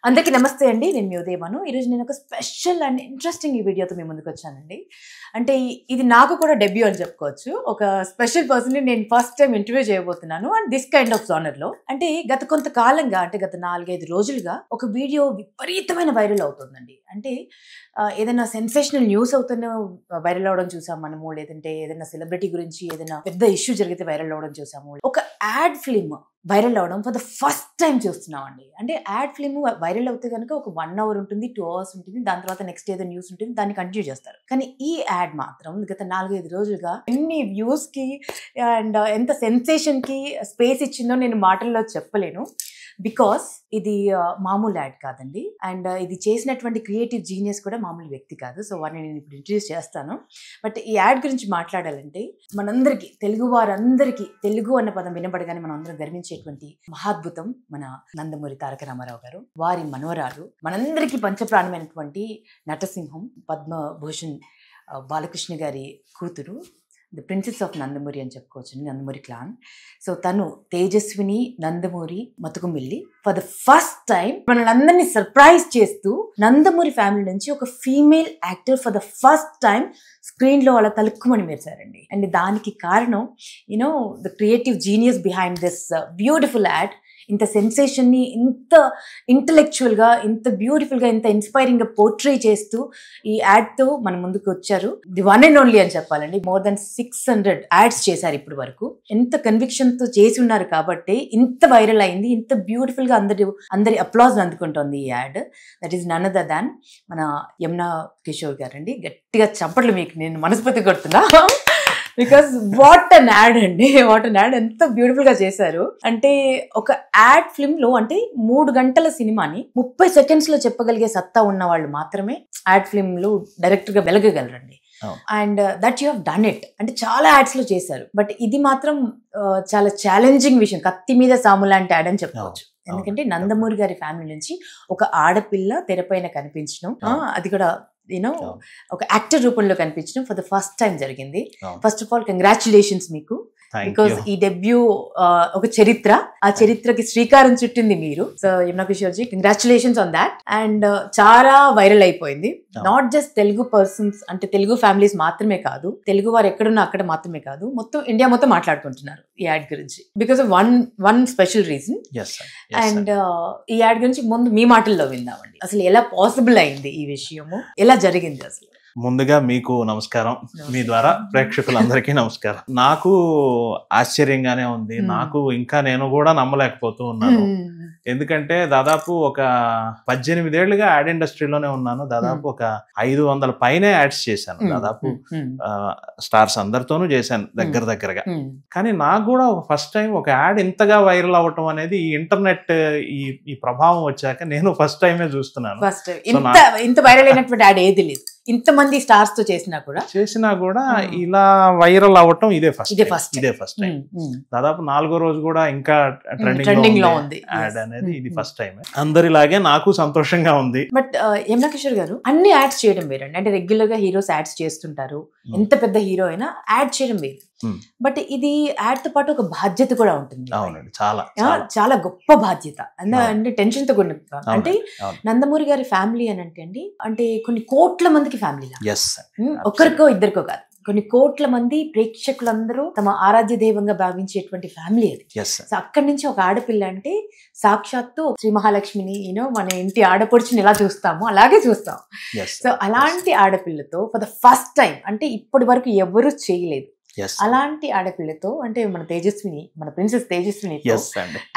అందరికీ నమస్తే అండి. నేను మీ ఉదయమను. ఈరోజు నేను ఒక స్పెషల్ అండ్ ఇంట్రెస్టింగ్ ఈ వీడియోతో మీ ముందుకు వచ్చానండి. అంటే ఇది నాకు కూడా డెబ్యూ అని చెప్పుకోవచ్చు. ఒక స్పెషల్ పర్సన్‌ని నేను ఫస్ట్ టైం ఇంటర్వ్యూ చేయబోతున్నాను అండ్ దిస్ కైండ్ ఆఫ్ జానర్‌లో. అంటే గత కొంతకాలంగా అంటే గత 4, 5 రోజులుగా ఒక వీడియో విపరీతమైన వైరల్ అవుతుందండి. అంటే ఏదైనా సెన్సేషనల్ న్యూస్ అవుతున్న వైరల్ అవ్వడం చూసాం మనము. లేదంటే ఏదైనా సెలబ్రిటీ గురించి ఏదైనా పెద్ద ఇష్యూ జరిగితే వైరల్ అవ్వడం చూసాము. ఒక యాడ్ ఫిల్మ్ వైరల్ అవడం ఫర్ ద ఫస్ట్ టైం చూస్తున్నామండి. అంటే యాడ్ ఫిల్మ్ వైరల్ అవుతే కనుక ఒక 1 అవర్ ఉంటుంది, 2 అవర్స్ ఉంటుంది. దాని తర్వాత నెక్స్ట్ ఏదో న్యూస్ ఉంటుంది, దాన్ని కంటిన్యూ చేస్తారు. కానీ ఈ యాడ్ మాత్రం గత 4, 5 రోజులుగా ఎన్ని వ్యూస్ కి అండ్ ఎంత సెన్సేషన్ కి స్పేస్ ఇచ్చిందో నేను మాటల్లో చెప్పలేను. బికాస్ ఇది మామూలు యాడ్ కాదండి. అండ్ ఇది చేసినటువంటి క్రియేటివ్ జీనియస్ కూడా మామూలు వ్యక్తి కాదు. సో వారిని నేను ఇప్పుడు ఇంట్రడ్యూస్ చేస్తాను. బట్ ఈ యాడ్ గురించి మాట్లాడాలంటే మనందరికీ, తెలుగు వారందరికీ తెలుగు అన్న పదం వినబడగానే మనం అందరం గర్వించేటువంటి మహాద్భుతం మన నందమూరి తారక రామారావు గారు. వారి మనవరాలు, మనందరికీ పంచప్రాణమైనటువంటి నటసింహం పద్మభూషణ్ బాలకృష్ణ గారి కూతురు, ది ప్రిన్సెస్ ఆఫ్ నందమూరి అని చెప్పుకోవచ్చు, నందమూరి క్లాన్. సో తను Tejaswini Nandamuri Mathukumilli for the first time మనల్ని అందరినీ సర్ప్రైజ్ చేస్తూ నందమూరి ఫ్యామిలీ నుంచి ఒక female actor for the first time screen లో అలా తలుక్కుమని మెరిశారండి. అండ్ దానికి కారణం you know the creative genius behind this beautiful add. ఇంత సెన్సేషన్ ని ఇంత ఇంటలెక్చువల్ గా, ఇంత బ్యూటిఫుల్ గా, ఇంత ఇన్స్పైరింగ్ గా పోర్ట్రే చేస్తూ ఈ యాడ్ తో మన ముందుకు వచ్చారు. ది వన్ అండ్ ఓన్లీ అని చెప్పాలండి. మోర్ దెన్ 600 యాడ్స్ చేశారు ఇప్పటి వరకు. ఎంత కన్విక్షన్ తో చేసి ఉన్నారు కాబట్టి ఇంత వైరల్ అయింది, ఇంత బ్యూటిఫుల్ గా అందరి అప్లాజ్ అందుకుంటోంది ఈ ad. That is none other than మన యమునా కిషోర్ గారు అండి. గట్టిగా చప్పట్లు మీకు నేను మనస్ఫూర్తి కొడుతున్నా. బికాస్ వాట్ అన్ యాడ్ అండి, వాట్ అన్ యాడ్. ఎంత బ్యూటిఫుల్ గా చేశారు అంటే ఒక యాడ్ ఫిల్మ్ లో అంటే 3 గంటల సినిమాని 30 సెకండ్స్ లో చెప్పగలిగే సత్తా ఉన్న వాళ్ళు మాత్రమే యాడ్ ఫిల్మ్ లో డైరెక్టర్ గా వెలగగలరండి. And that you have done it. అంటే చాలా యాడ్స్ లో చేశారు, బట్ ఇది మాత్రం చాలా ఛాలెంజింగ్ విషయం. కత్తి మీద సాము లాంటి యాడ్ అని చెప్పుకోవచ్చు. ఎందుకంటే నందమూరి గారి ఫ్యామిలీ నుంచి ఒక ఆడపిల్ల తెరపైన కనిపించడం, అది కూడా యూనో ఒక యాక్టర్ రూపంలో కనిపించడం ఫర్ ద ఫస్ట్ టైం జరిగింది. ఫస్ట్ ఆఫ్ ఆల్ కంగ్రాచులేషన్స్ మీకు. బికాస్ ఈ డెబ్యూ ఒక చరిత్ర, ఆ చరిత్రకి శ్రీకారం చుట్టింది మీరు. So Yamuna Kishore ji, congratulations on that. And చాలా వైరల్ అయిపోయింది. నాట్ జస్ట్ తెలుగు పర్సన్స్, అంటే తెలుగు ఫ్యామిలీస్ మాత్రమే కాదు, తెలుగు వారు ఎక్కడున్నా అక్కడ మాత్రమే కాదు, మొత్తం ఇండియా మొత్తం మాట్లాడుకుంటున్నారు ఈ యాడ్ గురించి. Because of one special reason. And ఈ యాడ్ గురించి ముందు మీ మాటల్లో విందామండి. అసలు ఎలా పాసిబుల్ అయింది ఈ విషయము, ఎలా జరిగింది అసలు? ముందుగా మీకు నమస్కారం, మీ ద్వారా ప్రేక్షకులందరికీ నమస్కారం. నాకు ఆశ్చర్యంగానే ఉంది. నాకు ఇంకా నేను కూడా నమ్మలేకపోతూ ఉన్నాను. ఎందుకంటే దాదాపు ఒక 18 ఏళ్లుగా యాడ్ ఇండస్ట్రీలోనే ఉన్నాను. దాదాపు ఒక 500 పైనే యాడ్స్ చేశాను. దాదాపు స్టార్స్ అందరితోనూ చేశాను దగ్గరగా. కానీ నాకు కూడా ఫస్ట్ టైం ఒక యాడ్ ఇంతగా వైరల్ అవ్వటం అనేది ఈ ఇంటర్నెట్ ఈ ప్రభావం వచ్చాక నేను ఫస్ట్ టైమే చూస్తున్నాను. ఇంత వైరల్ అయినటువంటి యాడ్ ఏది లేదు. ఇంతమంది స్టార్స్ తో చేసినా కూడా ఇలా వైరల్ అవ్వటం ఇదే ఫస్ట్ టైం. దాదాపు 4వ రోజు కూడా ఇంకా ట్రెండింగ్ లో ఉంది యాడ్ అనేది. ఇది ఫస్ట్ టైం. అందరిలాగే నాకు సంతోషంగా ఉంది. బట్ యమునా కిషోర్ గారు, అన్ని యాడ్స్ చేయడం వేరండి. అంటే రెగ్యులర్ గా హీరోస్ యాడ్స్ చేస్తుంటారు, ఎంత పెద్ద హీరో అయినా యాడ్ చేయడం వేరు. బట్ ఇది యాడ్ తో పాటు ఒక బాధ్యత కూడా ఉంటుంది. అవునండి, చాలా చాలా గొప్ప బాధ్యత. అంటే టెన్షన్ తో కూడిన. అంటే నందమూరి గారి ఫ్యామిలీ అని అంటే కొన్ని కోట్ల మందికి ఫ్యామిలీ, ఒక్కరికో ఇద్దరికో కాదు, కొన్ని కోట్ల మంది ప్రేక్షకులందరూ తమ ఆరాధ్య దైవంగా భావించేటువంటి ఫ్యామిలీ అది. సో అక్కడి నుంచి ఒక ఆడపిల్ల అంటే సాక్షాత్తు శ్రీ మహాలక్ష్మిని, మన ఇంటి ఆడపడుచుని ఎలా చూస్తామో అలాగే చూస్తాం. సో అలాంటి ఆడపిల్లతో ఫర్ ద ఫస్ట్ టైం, అంటే ఇప్పటి వరకు ఎవరు చేయలేదు అలాంటి ఆడపిల్లతో, అంటే మన తేజస్విని, మన ప్రిన్సెస్ తేజస్విని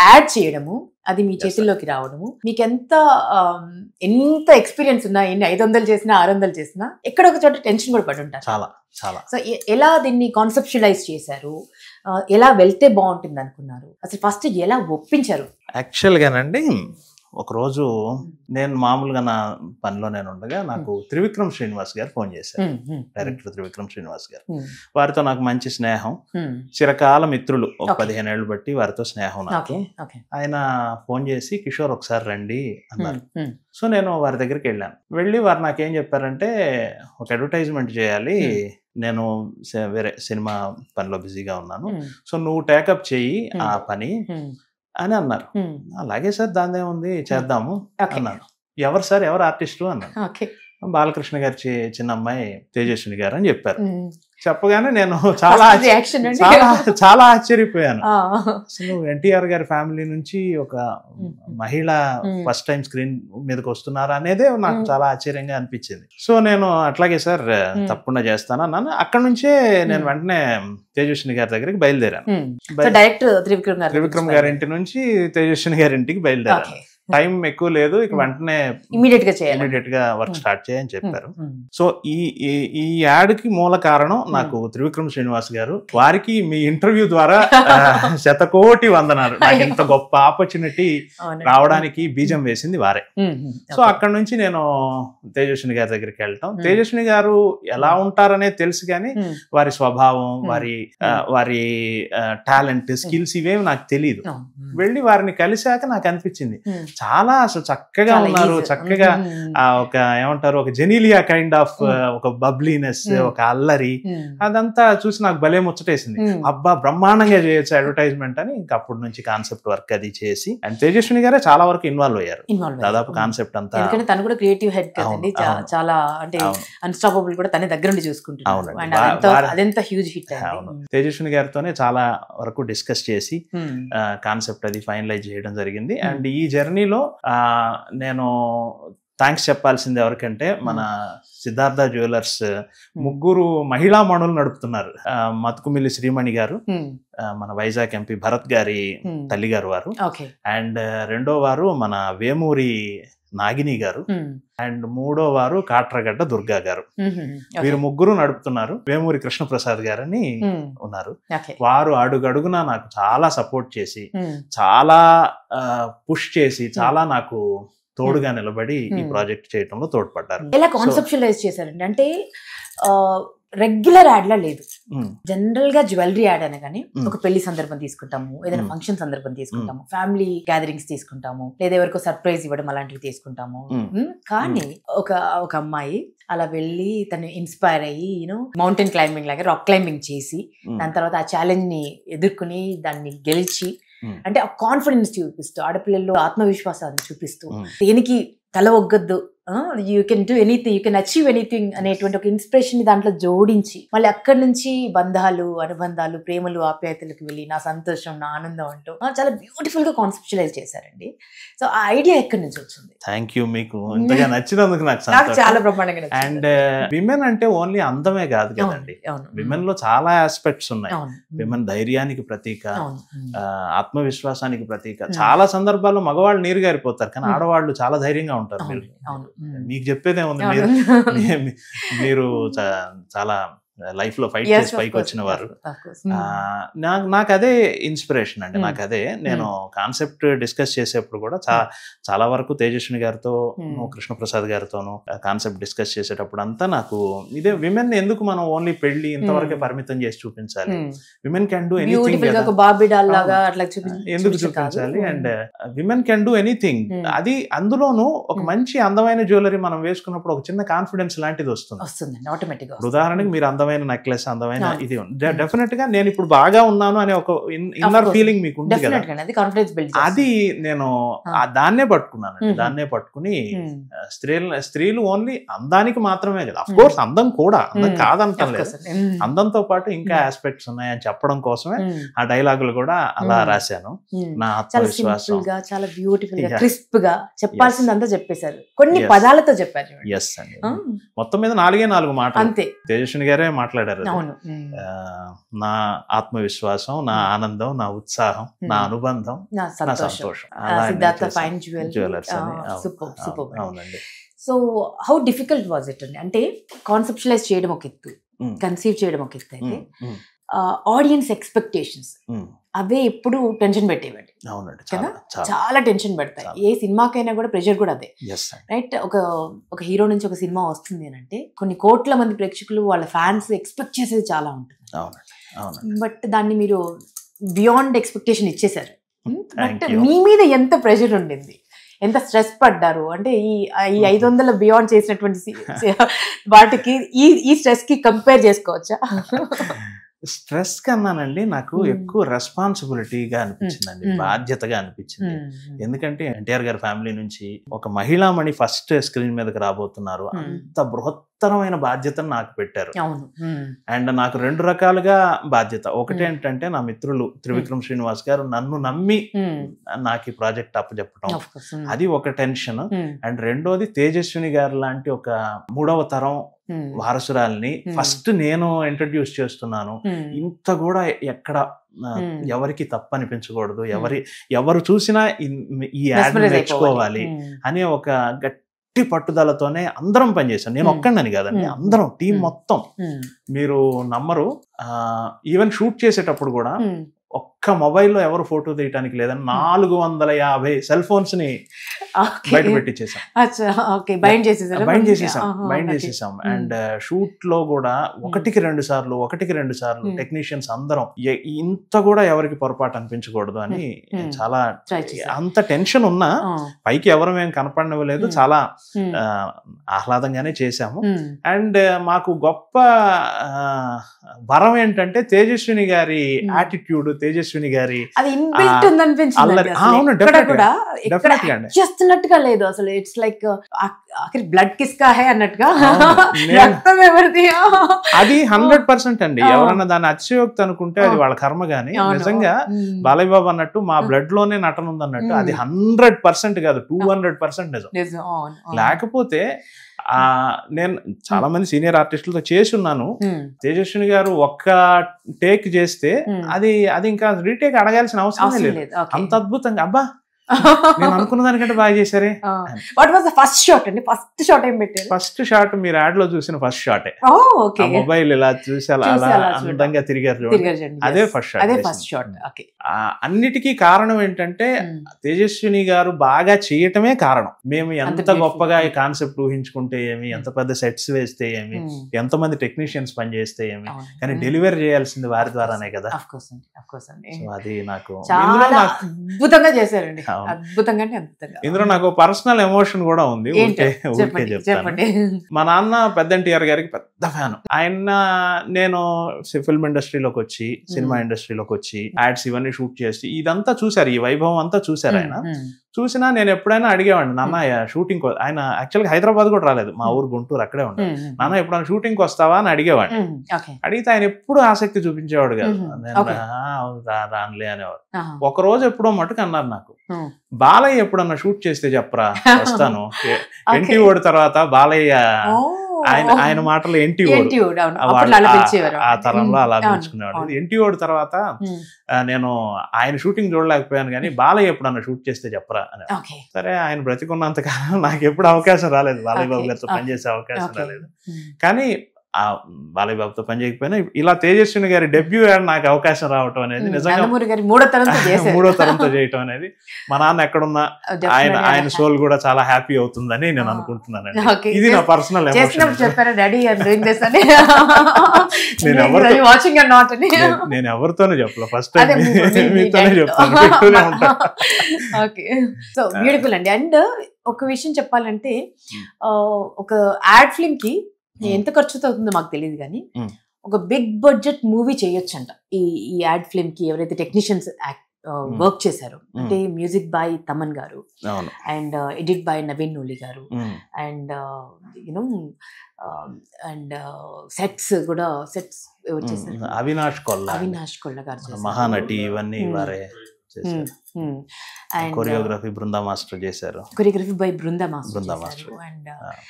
యాడ్ చేయడము, అది మీ చేతుల్లోకి రావడము, మీకు ఎంత ఎక్స్పీరియన్స్ ఉన్నా, ఎన్ని 500 చేసినా 600 చేసినా ఎక్కడ ఒక చోట టెన్షన్ కూడా పడి ఉంటారు. చాలా. సో ఎలా దీన్ని కాన్సెప్చువలైజ్ చేశారు, ఎలా వెళ్తే బాగుంటుంది అనుకున్నారు, అసలు ఫస్ట్ ఎలా ఒప్పించారు? యాక్చువల్ గానండి, ఒకరోజు నేను మామూలుగా నా పనిలో నేను ఉండగా నాకు త్రివిక్రమ్ శ్రీనివాస్ గారు ఫోన్ చేశారు. డైరెక్టర్ త్రివిక్రమ్ శ్రీనివాస్ గారు. వారితో నాకు మంచి స్నేహం, చిరకాల మిత్రులు, ఒక 15 ఏళ్ళు బట్టి వారితో స్నేహం నాకు. ఆయన ఫోన్ చేసి కిషోర్ ఒకసారి రండి అన్నారు. సో నేను వారి దగ్గరికి వెళ్ళి వారు నాకేం చెప్పారంటే, ఒక అడ్వర్టైజ్మెంట్ చేయాలి, నేను వేరే సినిమా పనిలో బిజీగా ఉన్నాను, సో నువ్వు టేకప్ చెయ్యి ఆ పని, అని అన్నారు. అలాగే సార్ దాని ఏముంది చేద్దాము అన్నాను. ఎవరు సార్, ఎవరు ఆర్టిస్టు అన్నాను. బాలకృష్ణ గారి చిన్న అమ్మాయి తేజస్విని గారు అని చెప్పారు. చెప్పగానే నేను చాలా ఆశ్చర్యపోయాను. అసలు ఎన్టీఆర్ గారి ఫ్యామిలీ నుంచి ఒక మహిళ ఫస్ట్ టైం స్క్రీన్ మీదకి వస్తున్నారా అనేదే నాకు చాలా ఆశ్చర్యంగా అనిపించింది. సో నేను అట్లాగే సార్ తప్పకుండా చేస్తాను అన్నాను. అక్కడ నుంచే నేను వెంటనే తేజస్విని గారి దగ్గరికి బయలుదేరాను. డైరెక్టర్ త్రివిక్రమ్ గారి ఇంటి నుంచి తేజస్విని గారి ఇంటికి బయలుదేరాను. టైం ఎక్కువ లేదు, ఇక వెంటనే ఇమీడియట్ గా వర్క్ స్టార్ట్ చేయని చెప్పారు. సో ఈ యాడ్ కి మూల కారణం నాకు త్రివిక్రమ్ శ్రీనివాస్ గారు. వారికి మీ ఇంటర్వ్యూ ద్వారా 100,000,000 వందనాలు. నాకు ఇంత గొప్ప ఆపర్చునిటీ రావడానికి బీజం వేసింది వారే. సో అక్కడ నుంచి నేను తేజస్విని గారి దగ్గరికి వెళ్ళటం. తేజస్విని గారు ఎలా ఉంటారనే తెలుసు కానీ వారి స్వభావం, వారి టాలెంట్, స్కిల్స్ ఇవేమి నాకు తెలియదు. వెళ్ళి వారిని కలిశాక నాకు అనిపించింది చాలా అసలు చక్కగా ఉన్నారు. చక్కగా ఒక ఏమంటారు, ఒక జెనీలియా కైండ్ ఆఫ్ ఒక బబ్లీనెస్, ఒక అల్లరి, అదంతా చూసి నాకు భలే ముచ్చటేసింది. అబ్బా బ్రహ్మాండంగా చేయొచ్చు అడ్వర్టైజ్మెంట్ అని. ఇంకా అప్పటి నుంచి కాన్సెప్ట్ వర్క్ అది చేసి, అండ్ తేజస్విని గారే చాలా వరకు ఇన్వాల్వ్ అయ్యారు. దాదాపు కాన్సెప్ట్ అంతా, తను కూడా క్రియేటివ్ హెడ్ కదండి, చాలా అంటే అన్స్టాపబుల్ కూడా తన దగ్గర నుండి చూసుకుంటున్నారు. తేజస్విని గారితోనే చాలా వరకు డిస్కస్ చేసి కాన్సెప్ట్ అది ఫైనలైజ్ చేయడం జరిగింది. అండ్ ఈ జర్నీలో నేను థ్యాంక్స్ చెప్పాల్సింది ఎవరికంటే మన సిద్ధార్థ జ్యువెలర్స్ ముగ్గురు మహిళా మణులు నడుపుతున్నారు. మతుకుమిల్లి శ్రీమణి గారు, మన వైజాగ్ ఎంపీ భరత్ గారి తల్లి గారు వారు, అండ్ రెండో వారు మన వేమూరి నాగిని గారు, అండ్ మూడో వారు కాట్రగడ్డ దుర్గా గారు. వీరు ముగ్గురు నడుపుతున్నారు. వేమూరి కృష్ణప్రసాద్ గారని ఉన్నారు. వారు అడుగడుగున నాకు చాలా సపోర్ట్ చేసి, చాలా పుష్ చేసి, చాలా నాకు తోడుగా నిలబడి ఈ ప్రాజెక్ట్ చేయడంలో తోడ్పడ్డారు. ఎలా కాన్సెప్షువలైజ్ చేశారండి? అంటే రెగ్యులర్ యాడ్ లా లేదు, జనరల్ గా జ్యువెలరీ యాడ్ అనగానే ఒక పెళ్లి సందర్భం తీసుకుంటాము, ఏదైనా ఫంక్షన్ సందర్భం తీసుకుంటాము, ఫ్యామిలీ గ్యాదరింగ్స్ తీసుకుంటాము, లేదా ఎవరికో సర్ప్రైజ్ ఇవ్వడం అలాంటివి తీసుకుంటాము. కానీ ఒక అమ్మాయి అలా వెళ్ళి తను ఇన్స్పైర్ అయ్యి మౌంటైన్ క్లైంబింగ్ లాగా రాక్ క్లైంబింగ్ చేసి, దాని తర్వాత ఆ ఛాలెంజ్ ని ఎదుర్కొని దాన్ని గెలిచి, అంటే ఆ కాన్ఫిడెన్స్ చూపిస్తూ, ఆడపిల్లల్లో ఆత్మవిశ్వాసాన్ని చూపిస్తూ, దేనికి తల ఒగ్గద్దు, you can do anything, you can achieve anything అనేటువంటి ఒక ఇన్స్పిరేషన్ దాంట్లో జోడించి, మళ్ళీ అక్కడి నుంచి బంధాలు, అనుబంధాలు, ప్రేమలు, ఆప్యాయతలకు వెళ్ళి నా సంతోషం, నా ఆనందం అంటూ చాలా బ్యూటిఫుల్ గా కాన్సెప్చువలైజ్ చేశారండి. సో ఆ ఐడియా ఎక్కడి నుంచి వచ్చింది? థ్యాంక్ యూ, మీకు ఇంతగా నచ్చినందుకు నాకు చాలా బ్రహ్మాండంగా నచ్చింది. అండ్ విమెన్ అంటే ఓన్లీ అందమే కాదు కదండి, విమెన్ లో చాలా ఆస్పెక్ట్స్ ఉన్నాయి. విమెన్ ధైర్యానికి ప్రతీక, ఆత్మవిశ్వాసానికి ప్రతీక. చాలా సందర్భాల్లో మగవాళ్ళు నీరు గారిపోతారు, కానీ ఆడవాళ్ళు చాలా ధైర్యంగా ఉంటారు. మీకు చెప్పేదేముంది, మీరు చాలా లైఫ్ లో ఫైట్ చేసి పైకి వచ్చిన వారు. నాకు అదే ఇన్స్పిరేషన్ అండి. నాకు అదే, నేను కాన్సెప్ట్ డిస్కస్ చేసేప్పుడు కూడా చాలా వరకు తేజస్విని గారితో, కృష్ణప్రసాద్ గారితోనూ కాన్సెప్ట్ డిస్కస్ చేసేటప్పుడు అంతా నాకు ఇదే, విమెన్ ఎందుకు మనం ఓన్లీ పెళ్లి ఇంతవరకే పరిమితం చేసి చూపించాలి, విమెన్ కెన్ డూ ఎనీథింగ్, ఎందుకు చూపించాలి, and women can do anything. అది అందులోనూ ఒక మంచి అందమైన జ్యువెలరీ మనం వేసుకున్నప్పుడు ఒక చిన్న కాన్ఫిడెన్స్ లాంటిది వస్తుంది ఆటోమేటిక్. ఉదాహరణకి మీరు అందమైన నెక్లెస్, అందమైన ఇది డెఫినెట్ గా నేను ఇప్పుడు బాగా ఉన్నాను అనే ఒక ఇన్నర్ ఫీలింగ్ మీకు ఉంది కదా, అది నేను దాన్నే పట్టుకున్నాను. దాన్నే పట్టుకుని స్త్రీలు ఓన్లీ అందానికి మాత్రమే కదా, అఫ్ కోర్స్ అందం కూడా, అందం కాదంటాం లేదు, అందంతో పాటు ఇంకా ఆస్పెక్ట్స్ ఉన్నాయని చెప్పడం కోసమే ఆ డైలాగులు కూడా అలా రాశాను. నా ఆత్మవిశ్వాసం చాలా బ్యూటిఫుల్ గా, క్రిస్ప్ గా చెప్పాల్సిందంతా చెప్పేశారు, కొన్ని పదాలతో చెప్పారు. ఎస్ అండి, మొత్తం మీద 4 మాటలు అంతే. తేజస్విని గారే మాట్లాడారు, నా ఆత్మవిశ్వాసం, నా ఆనందం, నా ఉత్సాహం, నా అనుబంధం, నా సంతోషం. జ్యువెలర్స్ అని. అవునండి. So how difficult was it అండి? అంటే కాన్సెప్చువలైజ్ చేయడం ఒక ఎత్తు, కన్సీవ్ చేయడం ఒక ఎత్తు అయితే ఆడియన్స్ ఎక్స్పెక్టేషన్స్ అవే ఎప్పుడు టెన్షన్ పెట్టేవాడి. అవునండి, చాలా టెన్షన్ పెడతాయి. ఏ సినిమాకైనా కూడా ప్రెషర్ కూడా అదే, రైట్? ఒక హీరో నుంచి ఒక సినిమా వస్తుంది అని అంటే కొన్ని కోట్ల మంది ప్రేక్షకులు, వాళ్ళ ఫ్యాన్స్ ఎక్స్పెక్ట్ చేసేది చాలా ఉంటుంది. బట్ దాన్ని మీరు బియాండ్ ఎక్స్పెక్టేషన్ ఇచ్చేసారు. బట్ మీ మీద ఎంత ప్రెషర్ ఉండింది, ఎంత స్ట్రెస్ పడ్డారు? అంటే ఈ 500 బియాండ్ చేసినటువంటి వాటికి ఈ స్ట్రెస్ కి కంపేర్ చేసుకోవచ్చా? స్ట్రెస్ కన్నానండి నాకు ఎక్కువ రెస్పాన్సిబిలిటీగా అనిపించిందండి, బాధ్యతగా అనిపించింది. ఎందుకంటే ఎన్టీఆర్ గారి ఫ్యామిలీ నుంచి ఒక మహిళామణి ఫస్ట్ స్క్రీన్ మీదకి రాబోతున్నారు, అంత బృహత్తరమైన బాధ్యతను నాకు పెట్టారు. అండ్ నాకు 2 రకాలుగా బాధ్యత. ఒకటి ఏంటంటే నా మిత్రులు త్రివిక్రమ్ శ్రీనివాస్ గారు నన్ను నమ్మి నాకు ఈ ప్రాజెక్ట్ అప్పచెప్పటం, అది ఒక టెన్షన్. అండ్ రెండోది తేజస్విని గారు లాంటి ఒక 3వ తరం వారసురాల్ని ఫస్ట్ నేను ఇంట్రడ్యూస్ చేస్తున్నాను, ఇంత కూడా ఎక్కడ ఎవరికి తప్పు అనిపించకూడదు, ఎవరు చూసినా ఈ యాడ్ నేర్చుకోవాలి అనే ఒక గట్టి పట్టుదలతోనే అందరం పనిచేశాం. నేను ఒక్కడని కాదండి, అందరం టీం మొత్తం. మీరు నమ్మరు, ఈవెన్ షూట్ చేసేటప్పుడు కూడా ఒక్క మొబైల్లో ఎవరు ఫోటో తీయటానికి లేదని 450 సెల్ ఫోన్స్ ని బయట పెట్టించేసాం. బైండ్ చేసేసాం. అండ్ షూట్ లో కూడా 1కి 2 సార్లు టెక్నీషియన్స్ అందరం ఇంత కూడా ఎవరికి పొరపాటు అనిపించకూడదు అని చాలా, అంత టెన్షన్ ఉన్నా పైకి ఎవరు మేము కనపడనివ్వలేదు, చాలా ఆహ్లాదంగానే చేశాము. అండ్ మాకు గొప్ప వరం ఏంటంటే తేజస్విని గారి యాటిట్యూడ్, తేజస్విని గారి చేస్తున్నట్టుగా లేదు అసలు. ఇట్స్ లైక్ బ్లడ్ కిస్కా హై అన్నట్టుగా రక్తం ఎవరిది అది 100% అండి. ఎవరన్నా దాన్ని అతిశయోక్తి అనుకుంటే అది వాళ్ళ కర్మ. గాని నిజంగా బాలయ్య బాబు అన్నట్టు మా బ్లడ్ లోనే నటన ఉంది అన్నట్టు అది 100% కాదు, 200% నిజం. లేకపోతే నేను చాలా మంది సీనియర్ ఆర్టిస్టులతో చేసి ఉన్నాను. తేజస్విని గారు ఒక్క టేక్ చేస్తే అది ఇంకా రీటేక్ అడగాల్సిన అవసరం లేదు, అంత అద్భుతంగా. అబ్బా నేను అనుకున్న దానికంటే బాగా చేశారే. What was the first shot అండి? ఫస్ట్ షాట్ ఏం పెట్టారు? ఫస్ట్ షాట్ మీరు యాడ్ లో చూసిన ఫస్ట్ షాటే. మొబైల్ ఇలా చూసి అలా అందంగా తిరిగారు, అదే ఫస్ట్ షాట్. అన్నిటికీ కారణం ఏంటంటే తేజస్విని గారు బాగా చేయటమే కారణం. మేము ఎంత గొప్పగా ఈ కాన్సెప్ట్ ఊహించుకుంటే ఏమి, ఎంత పెద్ద సెట్స్ వేస్తే ఏమి, ఎంతమంది టెక్నీషియన్స్ పనిచేస్తే ఏమి, కానీ డెలివరీ చేయాల్సింది వారి ద్వారానే కదా. అది నాకు అద్భుతంగా చేశారండి, అద్భుతంగా. ఇందులో నాకు పర్సనల్ ఎమోషన్ కూడా ఉంది, ఊరికే చెప్తాను. మా నాన్న పెద్ద ఎన్టీఆర్ గారికి పెద్ద ఫ్యాన్. ఆయన నేను ఫిల్మ్ ఇండస్ట్రీలోకి వచ్చి, సినిమా ఇండస్ట్రీలోకి వచ్చి, యాడ్స్ ఇవన్నీ షూట్ చేసి ఇదంతా చూసారు, ఈ వైభవం అంతా చూసారు. ఆయన చూసినా నేను ఎప్పుడైనా అడిగేవాడిని, నాన్న షూటింగ్, ఆయన యాక్చువల్గా హైదరాబాద్ కూడా రాలేదు, మా ఊరు గుంటూరు అక్కడే ఉంటాడు. నాన్న ఎప్పుడైనా షూటింగ్ వస్తావా అని అడిగేవాడిని. అడిగితే ఆయన ఎప్పుడు ఆసక్తి చూపించేవాడు కాదు, రానులే అనేవాడు. ఒక రోజు ఎప్పుడో మటుకు అన్నారు నాకు, బాలయ్య ఎప్పుడన్నా షూట్ చేస్తే చెప్పరా వస్తాను. ఎన్టీ ఓడి తర్వాత బాలయ్య, ఆయన మాటలు ఎన్టీ ఓడు ఆ తరంలో అలా పిలుచుకునేవాడు. ఎన్టీ ఓడి తర్వాత నేను ఆయన షూటింగ్ చూడలేకపోయాను కానీ బాలయ్య ఎప్పుడన్నా షూట్ చేస్తే చెప్పరా అని. సరే, ఆయన బ్రతికున్నంత కాలం నాకు ఎప్పుడు అవకాశం రాలేదు, బాలయ్య బాబు గారితో పనిచేసే అవకాశం రాలేదు. కానీ ఆ బాలయ్య బాబుతో పని చేయకపోయినా ఇలా తేజస్విని గారి డెబ్యూ యాడ్ నాకు అవకాశం రావటం అనేది నిజంగా 3వ తరంతో చేయటం అనేది మా నాన్న ఎక్కడున్నా ఆయన సోల్ కూడా చాలా హ్యాపీ అవుతుందని నేను అనుకుంటున్నాను. ఇది నా పర్సనల్ ఎమోషన్. నేను ఎవరితోనే చెప్పలే, ఫస్ట్ టైం మీతోనే చెప్తాను. సో బ్యూటిఫుల్ అండి. అండ్ ఒక విషయం చెప్పాలంటే, ఒక యాడ్ ఫిల్మ్ కి ఎంత ఖర్చు అవుతుందో మాకు తెలియదు కానీ ఒక బిగ్ బడ్జెట్ మూవీ చేయొచ్చంట ఈ యాడ్ ఫిల్మ్ కి. ఎవరైతే టెక్నీషియన్స్ వర్క్ చేశారు అంటే మ్యూజిక్ బై తమన్ గారు, and edit by Naveen Nooli గారు, అండ్ యూనో అండ్ సెట్స్ కూడా అవినాష్ కొల్ల గారు, మహానటి, ఇవన్నీ వారే చేశారు. కొరియోగ్రఫీ బృందా మాస్టర్ చేశారు, choreography by Brinda master.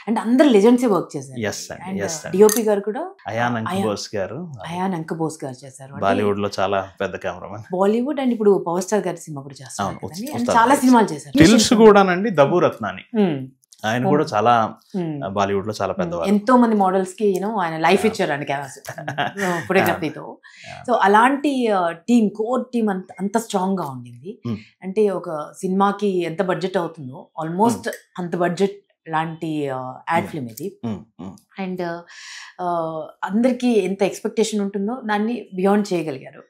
And అందరు లెజెండ్స్ వర్క్ చేశారు. డిఓపి గారు కూడా అయాన్ అంకబోస్ గారు చేశారు. బాలీవుడ్ లో చాలా పెద్ద కెమెరామెన్, బాలీవుడ్. అండ్ ఇప్పుడు పవర్ స్టార్ గారి సినిమా కూడా చేస్తారు, చాలా సినిమాలు చేశారు. టిల్స్ కూడానండి, దబు రత్నాని, ఆయన కూడా చాలా బాలీవుడ్ లో చాలా పెద్దవారు. ఎంతో మంది మోడల్స్ కి ఆయన లైఫ్ ఇచ్చారు అండి ఫోటోగ్రఫీతో. సో అలాంటి టీమ్, కోర్ టీమ్ అంత స్ట్రాంగ్ గా ఉండింది. అంటే ఒక సినిమాకి ఎంత బడ్జెట్ అవుతుందో ఆల్మోస్ట్ అంత బడ్జెట్ లాంటి యాడ్ ఫిల్మ్ ఇది. అండ్ అందరికి ఎంత ఎక్స్పెక్టేషన్ ఉంటుందో దాన్ని బియాండ్ చేయగలిగారు.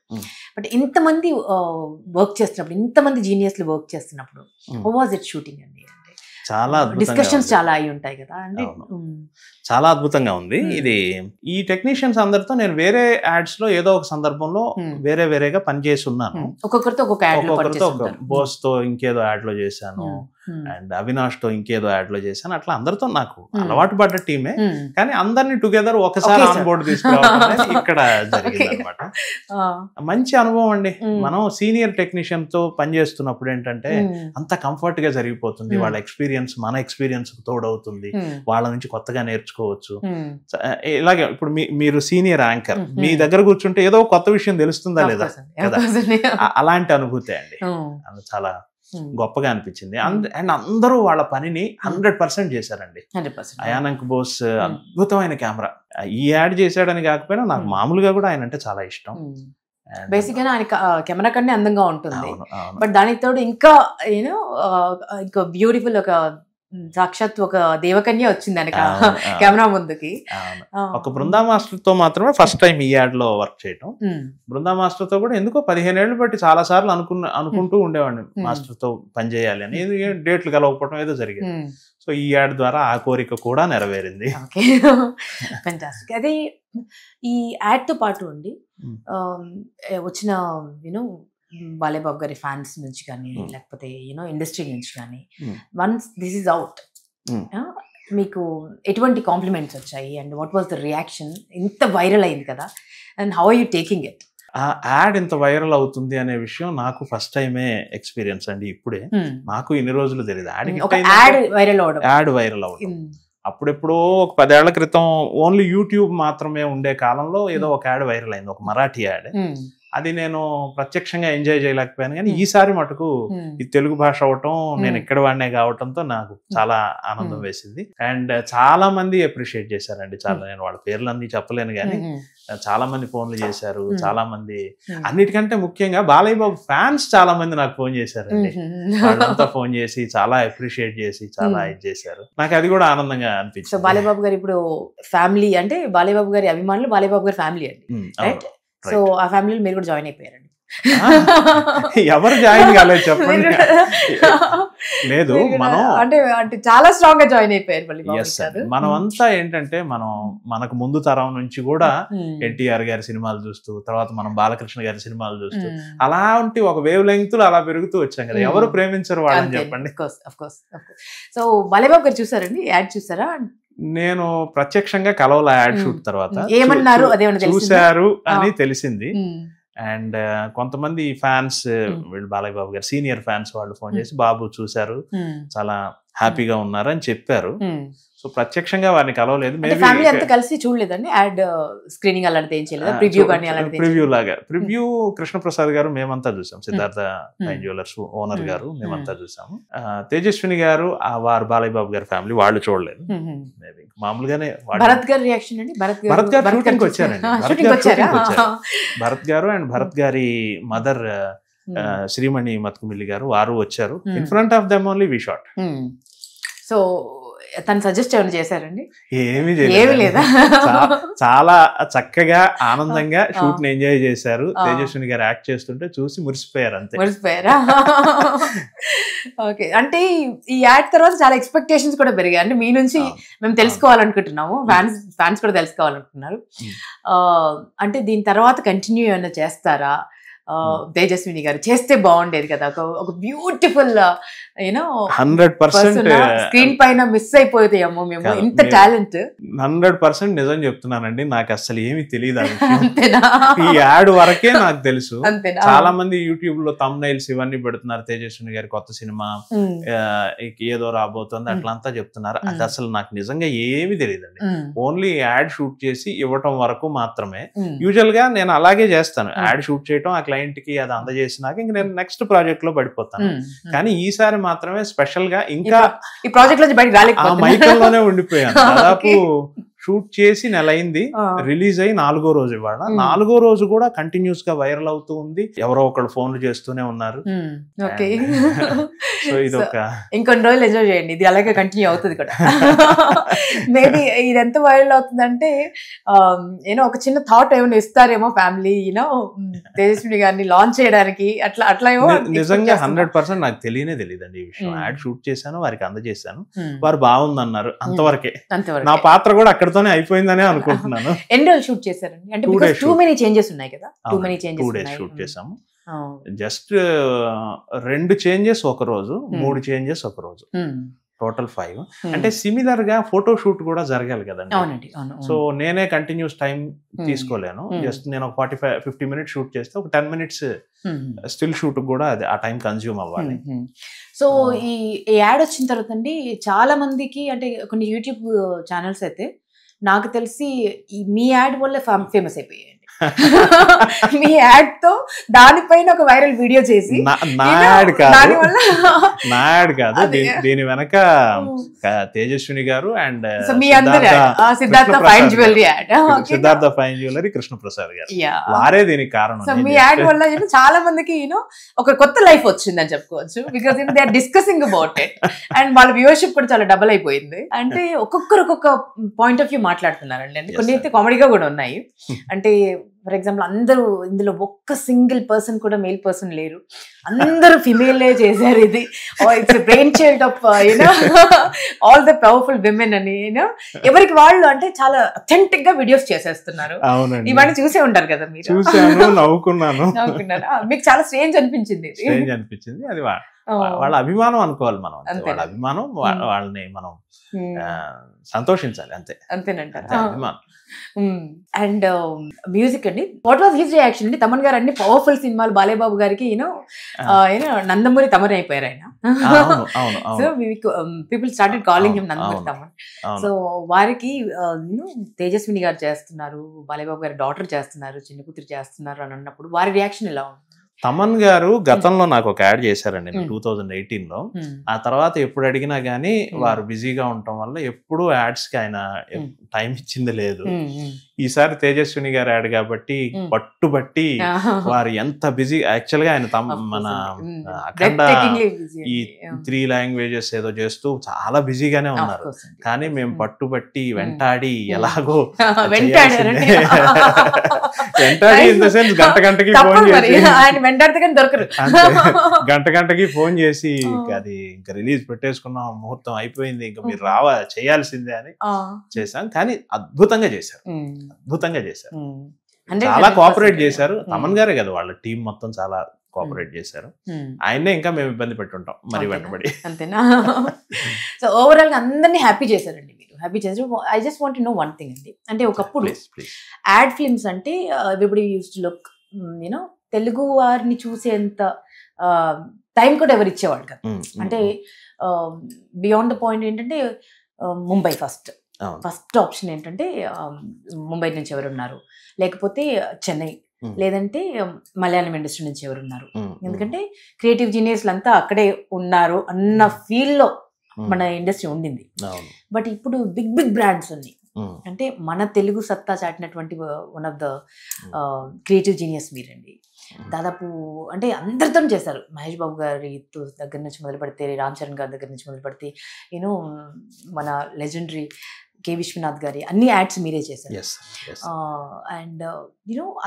బట్ ఇంతమంది వర్క్ చేస్తున్నప్పుడు, ఇంతమంది జీనియస్లు వర్క్ చేస్తున్నప్పుడు, హౌ వాజ్ ఇట్ షూటింగ్ అండి? చాలా డిస్కషన్స్ చాలా అయి ఉంటాయి కదా అండి. చాలా అద్భుతంగా ఉంది ఇది. ఈ టెక్నీషియన్స్ అందరితో నేను వేరే యాడ్స్ లో ఏదో ఒక సందర్భంలో వేరే వేరేగా పనిచేసి ఉన్నాను. ఒక్కొక్కరితో ఒక బోస్ తో ఇంకేదో యాడ్ లో చేశాను, అండ్ అవినాష్ తో ఇంకేదో యాడ్ లో చేశాను. అట్లా అందరితో నాకు అలవాటు పడ్డ టీమే, కానీ అందరినీ టుగెదర్ ఒకసారి ఆన్ బోర్డు తీసుకురావడం ఇక్కడ జరిగింది అనమాట. మంచి అనుభవం అండి. మనం సీనియర్ టెక్నీషియన్ తో పనిచేస్తున్నప్పుడు ఏంటంటే అంత కంఫర్ట్ గా జరిగిపోతుంది. వాళ్ళ ఎక్స్పీరియన్స్ మన ఎక్స్పీరియన్స్ తోడవుతుంది, వాళ్ళ నుంచి కొత్తగా నేర్చుకోవచ్చు. ఇలాగే ఇప్పుడు మీరు సీనియర్ యాంకర్, మీ దగ్గర కూర్చుంటే ఏదో కొత్త విషయం తెలుస్తుందా లేదా కదా, అలాంటి అనుభూతి అండి. చాలా గొప్పగా అనిపించింది. అండ్ అందరూ వాళ్ళ పనిని 100% చేశారండి. అయానంక్ బోస్ అద్భుతమైన కెమెరా. ఈ యాడ్ చేశాడని కాకపోయినా నాకు మామూలుగా కూడా ఆయన అంటే చాలా ఇష్టం. బేసిక్ గా ఆయన కెమెరా కన్నా అందంగా ఉంటుంది, బట్ దానికి తోడు ఇంకా ఇంకా బ్యూటిఫుల్ ఒక సాక్షాత్ ఒక దేవకన్య వచ్చింది ఆయన కెమెరా ముందుకి. ఒక బృందా మాస్టర్ తో మాత్రమే ఫస్ట్ టైం ఈ యాడ్ లో వర్క్ చేయటం. బృందా మాస్టర్ తో కూడా ఎందుకో 15 ఏళ్ళు బట్టి చాలా సార్లు అనుకుంటూ ఉండేవాడిని మాస్టర్ తో పనిచేయాలి అని. డేట్లు కలవకపోవడం ఏదో జరిగింది. సో ఈ యాడ్ ద్వారా ఆ కోరిక కూడా నెరవేరింది. అదే ఈ యాడ్ తో పాటు అండి వచ్చిన బాలేబాబు గారి ఫ్యాన్స్ నుంచి కానీ లేకపోతే ఇండస్ట్రీ నుంచి కానీ వన్స్ దిస్ ఈజ్ అవుట్ మీకు ఎటువంటి కాంప్లిమెంట్స్ వచ్చాయి and what was the reaction? ఇంత వైరల్ అయింది కదా, and how are you taking it? ఆ యాడ్ ఇంత వైరల్ అవుతుంది అనే విషయం నాకు ఫస్ట్ టైమే ఎక్స్పీరియన్స్ అండి. ఇప్పుడే నాకు ఇన్ని రోజులు తెలియదు యాడ్ వైరల్ అవడం. అప్పుడెప్పుడో ఒక 10 ఏళ్ల క్రితం ఓన్లీ యూట్యూబ్ మాత్రమే ఉండే కాలంలో ఏదో ఒక యాడ్ వైరల్ అయింది, ఒక మరాఠీ యాడ్. అది నేను ప్రత్యక్షంగా ఎంజాయ్ చేయలేకపోయాను, కానీ ఈసారి మటుకు ఈ తెలుగు భాష అవటం, నేను ఇక్కడ వాడినే కావటంతో నాకు చాలా ఆనందం వేసింది. అండ్ చాలా మంది అప్రిషియేట్ చేశారండి. చాలా, నేను వాళ్ళ పేర్లు అన్ని చెప్పలేను కానీ చాలా మంది ఫోన్లు చేశారు. చాలా మంది, అన్నిటికంటే ముఖ్యంగా బాలయ్య బాబు ఫ్యాన్స్ చాలా మంది నాకు ఫోన్ చేశారండి. వాళ్ళంతా ఫోన్ చేసి చాలా అప్రిషియేట్ చేసి చాలా ఇది చేశారు. నాకు అది కూడా ఆనందంగా అనిపించింది. సో బాలయ్య బాబు గారు ఇప్పుడు ఫ్యామిలీ అంటే బాలయ్య బాబు గారి అభిమానులు బాలయ్య బాబు గారి ఫ్యామిలీ అండి, రైట్? సో ఆ ఫ్యామిలీలో మీరు కూడా జాయిన్ అయిపోయారండి. ఎవరు జాయిన్ కాలేదు చెప్పండి. లేదు, మనం అంటే చాలా స్ట్రాంగ్ గా జాయిన్ అయిపోయారు. మనం అంతా ఏంటంటే మనకు ముందు తరం నుంచి కూడా ఎన్టీఆర్ గారి సినిమాలు చూస్తూ, తర్వాత మనం బాలకృష్ణ గారి సినిమాలు చూస్తూ, అలాంటి ఒక వేవ్ లెంగ్త్ అలా పెరుగుతూ వచ్చాం కదా. ఎవరు ప్రేమించరు వాళ్ళని చెప్పండి. సో బాలయ్యబాబు గారు చూసారండి, యాడ్ చూసారా? నేను ప్రత్యక్షంగా కలవల యాడ్ షూట్ తర్వాత ఏమన్నారు చూశారు అని తెలిసింది. అండ్ కొంతమంది ఫ్యాన్స్, వీళ్ళు బాలయ్య బాబు గారు సీనియర్ ఫ్యాన్స్ వాళ్ళు ఫోన్ చేసి బాబు చూశారు, చాలా హ్యాపీగా ఉన్నారు అని చెప్పారు. సో ప్రత్యక్షంగా వారిని కలవలేదు. ఫ్యామిలీ అంతా కలిసి చూడలేదండి యాడ్ స్క్రీనింగ్ అలాంటిది ఏం చేయలేదు? ప్రివ్యూ లాగా, ప్రివ్యూ కృష్ణప్రసాద్ గారు మేమంతా చూసాం, సిద్ధార్థ ఫైన్ జ్యువెలర్స్ ఓనర్ గారు మేమంతా చూసాము. తేజస్విని గారు వారు బాలయ్య బాబు గారి ఫ్యామిలీ వాళ్ళు చూడలేదు. మేబీ మామూలుగానే. భరత్ గారి రియాక్షన్ అండి? భరత్ గారు షూటింగ్ వచ్చారండి. భరత్ గారు అండ్ భరత్ గారి మదర్ శ్రీమణి మత్కుమిల్లి గారు వారు వచ్చారు. In front of them only we shot. So తను సజెస్ట్ ఏమైనా చేశారండి? ఏమీ లేదా? చాలా చక్కగా ఆనందంగా షూట్ ని ఎంజాయ్ చేశారు. తేజస్విని గారు యాక్ట్ చేస్తుంటే చూసి మురిసిపోయారు. అంతే. మురిసిపోయారా? ఓకే. అంటే ఈ యాడ్ తర్వాత చాలా ఎక్స్పెక్టేషన్స్ కూడా పెరిగాయి. అంటే మీ నుంచి మేము తెలుసుకోవాలనుకుంటున్నాము, ఫ్యాన్స్ కూడా తెలుసుకోవాలనుకుంటున్నారు. అంటే దీని తర్వాత కంటిన్యూ ఏమైనా చేస్తారా? తేజస్విని గారు చేస్తే బాగుండేది కదా, ఒక బ్యూటిఫుల్ 100% స్క్రీన్ పైన మిస్ అయిపోతాయేమో మేము, ఇంత టాలెంట్. 100% నిజం చెప్తున్నానండి. నాకు అసలు ఏమి తెలియదు. ఈ యాడ్ వరకే నాకు తెలుసు. చాలా మంది యూట్యూబ్ లో థంబ్నైల్స్ ఇవన్నీ పెడుతున్నారు, తేజస్విని గారి కొత్త సినిమా ఏదో రాబోతుంది అట్లంతా చెప్తున్నారు. అది అసలు నాకు నిజంగా ఏమి తెలియదండి. ఓన్లీ యాడ్ షూట్ చేసి ఇవ్వటం వరకు మాత్రమే. యూజువల్ గా నేను అలాగే చేస్తాను, యాడ్ షూట్ చేయటం, ఆ క్లయింట్ కి అది అందజేసినాక ఇంక నేను నెక్స్ట్ ప్రాజెక్ట్ లో పడిపోతాను. కానీ ఈసారి మాత్రమే స్పెషల్ గా ఇంకా ఈ ప్రాజెక్ట్ లో బయటకు రాలేకపోయాను, మైకల్లోనే ఉండిపోయాను. దాదాపు షూట్ చేసి నెల అయింది, రిలీజ్ అయ్యి 4వ రోజు ఇవాళ. 4వ రోజు కూడా కంటిన్యూస్ గా వైరల్ అవుతూ ఉంది, ఎవరో ఒకళ్ళు ఫోన్లు చేస్తూనే ఉన్నారు. సో ఇది ఒక ఇంకొన్ని రోజులు ఎంజాయ్ చేయండి, ఇది అలాగే కంటిన్యూ అవుతుంది కూడా. మేబీ ఇది ఎంత వైరల్ అవుతుందంటే యూనో ఒక చిన్న థాట్ ఏమైనా ఇస్తారేమో ఫ్యామిలీ యూనో తేజస్విని గారిని లాంచ్ చేయడానికి, అట్లా అట్లా ఏమో. నిజంగా 100% నాకు తెలియదండి ఈ విషయం. యాడ్ షూట్ చేశాను, వారికి అందజేశాను, వారు బాగుందన్నారు, అంతవరకే. నా పాత్ర కూడా అక్కడతోనే అయిపోయిందనే అనుకుంటున్నాను. ఎన్ని రోజులు షూట్ చేశారండి? అంటే టూ మెనీ చేంజెస్ ఉన్నాయి కదా, 2 days షూట్ చేసాము. జస్ట్ 2 చేంజెస్ ఒక రోజు, 3 చేంజెస్ ఒక రోజు, టోటల్ 5. అంటే సిమిలర్ గా ఫోటో షూట్ కూడా జరగాలి కదండి. సో నేనే కంటిన్యూస్ టైం తీసుకోలేను. జస్ట్ నేను ఒక 45-50 minutes షూట్ చేస్తే ఒక 10 minutes స్టిల్ షూట్ కూడా అది ఆ టైం కన్జ్యూమ్ అవ్వాలి. సో ఈ యాడ్ వచ్చిన తర్వాత అండి చాలా మందికి, అంటే కొన్ని యూట్యూబ్ ఛానల్స్ అయితే నాకు తెలిసి మీ యాడ్ వల్ల ఫేమస్ అయిపోయాయి. మీ యాడ్ తో దానిపైన ఒక వైరల్ వీడియో చేసి, దీని వెనక తేజస్విని గారు and Siddhartha fine jewellery add, Siddhartha fine jewellery Krishnaprasad గారు, వారే దీనికి కారణం. సో మీ యాడ్ వల్ల చాలా మందికి ఒక కొత్త లైఫ్ వచ్చిందని చెప్పుకోవచ్చు. Because they are discussing about it and వాళ్ళ వ్యూవర్షిప్ కూడా చాలా డబుల్ అయిపోయింది. అంటే ఒక్కొక్కరు ఒక్కొక్క పాయింట్ ఆఫ్ వ్యూ మాట్లాడుతున్నారండి. అంటే కొన్ని అయితే కామెడీగా కూడా ఉన్నాయి. అంటే ఫర్ ఎగ్జాంపుల్ అందరూ ఇందులో ఒక్క సింగిల్ పర్సన్ కూడా మేల్ పర్సన్ లేరు, అందరూ ఫిమేలే చేశారు. ఇది it's brain child of all the powerful women అని ఎవరికి వాళ్ళు అంటే చాలా అథెంటిక్ గా వీడియోస్ చేసేస్తున్నారు. ఇవన్నీ చూసే ఉంటారు కదా మీరు. నవ్వుకున్నాను. మీకు చాలా స్ట్రేంజ్ అనిపించింది. అది వాళ్ళ అభిమానం అనుకోవాలి మనం, వాళ్ళ అభిమానం, వాళ్ళని మనం సంతోషించాలి, అంతేనంటారు. అభిమానం. అండ్ మ్యూజిక్ అండి, వాట్ వాజ్ హిస్ రియాక్షన్ అండి? తమన్ గారు అన్ని పవర్ఫుల్ సినిమాలు, బాలేబాబు గారికి నందమూరి తమన్ అయిపోయారు ఆయన. So people started calling him Nandamuri Thaman. So వారికి తేజస్విని గారు చేస్తున్నారు, బాలేబాబు గారి డాటర్ చేస్తున్నారు, చిన్న కూతురు చేస్తున్నారు అని అన్నప్పుడు వారి రియాక్షన్ ఎలా ఉంది? తమన్ గారు గతంలో నాకు ఒక యాడ్ చేశారండి 2018లో. ఆ తర్వాత ఎప్పుడు అడిగినా గానీ వారు బిజీగా ఉండటం వల్ల ఎప్పుడు యాడ్స్ కి ఆయన టైం ఇచ్చింది లేదు. ఈసారి తేజస్విని గారు యాడ్ కాబట్టి పట్టుబట్టి వారు ఎంత బిజీ. యాక్చువల్ గా ఆయన మన అఖండ ఈ 3 languages ఏదో చేస్తూ చాలా బిజీగానే ఉన్నారు. కానీ మేము పట్టుబట్టి వెంటాడి ఎలాగో వెంటాడి ఇన్ ద సెన్స్ గంటకి ఫోన్ చేసి గంటకి ఫోన్ చేసి అది ఇంకా రిలీజ్ పెట్టేసుకున్నాం, ముహూర్తం అయిపోయింది, ఇంకా మీరు చేయాల్సిందే అని చేశాం. కానీ అద్భుతంగా చేశారు. చాలా కోఆపరేట్ చేశారు. తమన్ గారే కదా, వాళ్ళ టీం మొత్తం చాలా కోఆపరేట్ చేశారు. ఆయన్నే ఇంకా మేము ఇబ్బంది పెట్టుంటాం మరి వెంటబడి. అంతేనా? సో ఓవరాల్ గా అందరినీ హ్యాపీ చేశారండి మీరు, హ్యాపీ చేశారు. I just want to know one thing అండి. అంటే ఒకప్పుడు యాడ్ ఫిల్మ్స్ అంటే everybody used to look Telugu వారిని చూసేంత టైం కూడా ఎవరు ఇచ్చేవాళ్ళు కదా. అంటే బియాండ్ ద పాయింట్ ఏంటంటే ముంబై ఫస్ట్ ఆప్షన్ ఏంటంటే ముంబై నుంచి ఎవరున్నారు, లేకపోతే చెన్నై, లేదంటే మలయాళం ఇండస్ట్రీ నుంచి ఎవరున్నారు. ఎందుకంటే క్రియేటివ్ జీనియస్లు అంతా అక్కడే ఉన్నారు అన్న ఫీల్ లో మన ఇండస్ట్రీ ఉండింది. బట్ ఇప్పుడు బిగ్ బ్రాండ్స్ ఉన్నాయి. అంటే మన తెలుగు సత్తా చాటినటువంటి one of the creative genius మీరండి. దాదాపు అంటే అందరితో చేశారు. మహేష్ బాబు గారి దగ్గర నుంచి మొదలు పెడితే, రామ్ చరణ్ గారి దగ్గర నుంచి మొదలు పెడితే, మన లెజెండరీ కే విశ్వనాథ్ గారి అన్ని యాడ్స్ మీరే చేశారు. అండ్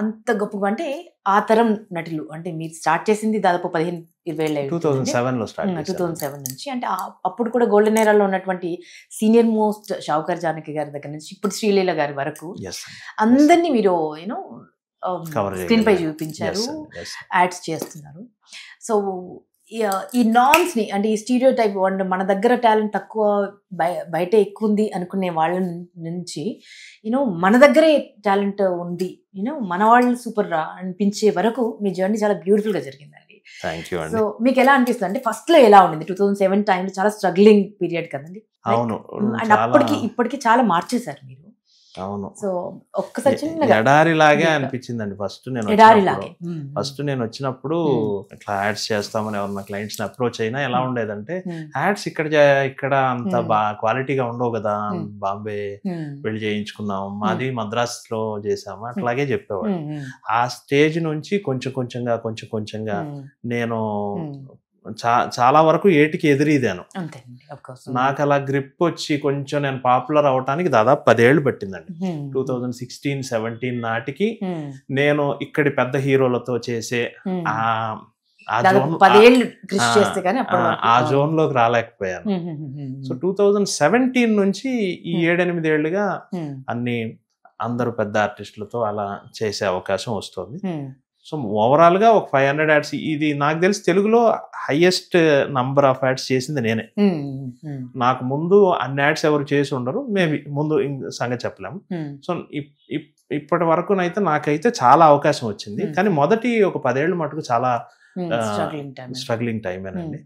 అంత గొప్పగా అంటే ఆ తరం నటులు, అంటే మీరు స్టార్ట్ చేసింది దాదాపు 15-20 2007 నుంచి. అంటే అప్పుడు కూడా గోల్డెన్ ఏరాలో ఉన్నటువంటి సీనియర్ మోస్ట్ షావుకర్ జానకి గారి దగ్గర నుంచి ఇప్పుడు శ్రీలీల గారి వరకు అందరినీ మీరు స్క్రీన్ పై చూపించారు, యాడ్స్ చేస్తున్నారు. సో ఈ నార్మ్స్ ని, అంటే ఈ స్టీరియో టైప్ మన దగ్గర టాలెంట్ తక్కువ, బయట ఎక్కువ ఉంది అనుకునే వాళ్ళ నుంచి మన దగ్గరే టాలెంట్ ఉంది, మన వాళ్ళు సూపర్ రా అనిపించే వరకు మీ జర్నీ చాలా బ్యూటిఫుల్ గా జరిగిందండి. సో మీకు ఎలా అనిపిస్తుంది? అంటే ఫస్ట్ లో ఎలా ఉండింది? 2007 టైంలో చాలా స్ట్రగ్లింగ్ పీరియడ్ కదండి. అవును. అండ్ అప్పటికి ఇప్పటికి చాలా మార్చేశారు మీరు. అవును. సో ఒక్కసారి చిన్నగా ఎడారి లాగే అనిపించిందండి ఫస్ట్ నేను వచ్చినప్పుడు ఇట్లా యాడ్స్ చేస్తామని ఎవరన్నా క్లయింట్స్ ని అప్రోచ్ అయినా ఎలా ఉండేదంటే యాడ్స్ ఇక్కడ అంత క్వాలిటీగా ఉండవు కదా, బాంబే వెళ్ళి చేయించుకున్నాం, మాది మద్రాస్ లో చేసాము అట్లాగే చెప్పేవాడు. ఆ స్టేజ్ నుంచి కొంచెం కొంచెంగా నేను చాలా వరకు ఏటికి ఎదురీదాను. నాకు అలా గ్రిప్ వచ్చి కొంచెం నేను పాపులర్ అవటానికి దాదాపు 10 ఏళ్ళు పట్టిందండి. 2016-17 నాటికి నేను ఇక్కడి పెద్ద హీరోలతో చేసే ఆ జోన్ లోకి రాలేకపోయాను. సో 2017 నుంచి ఈ 7-8 ఏళ్లుగా అందరూ పెద్ద ఆర్టిస్టులతో అలా చేసే అవకాశం వస్తుంది. సో ఓవరాల్ గా ఒక 500 యాడ్స్, ఇది నాకు తెలిసి తెలుగులో హైయెస్ట్ నంబర్ ఆఫ్ యాడ్స్ చేసింది నేనే. నాకు ముందు అన్ని యాడ్స్ ఎవరు చేసి ఉండరు, మేబీ ముందు సంగతి చెప్పలేము. సో ఇప్పటి వరకు నాకైతే చాలా అవకాశం వచ్చింది. కానీ మొదటి ఒక 10 ఏళ్ళు మటుకు చాలా స్ట్రగ్లింగ్ టైం అండి.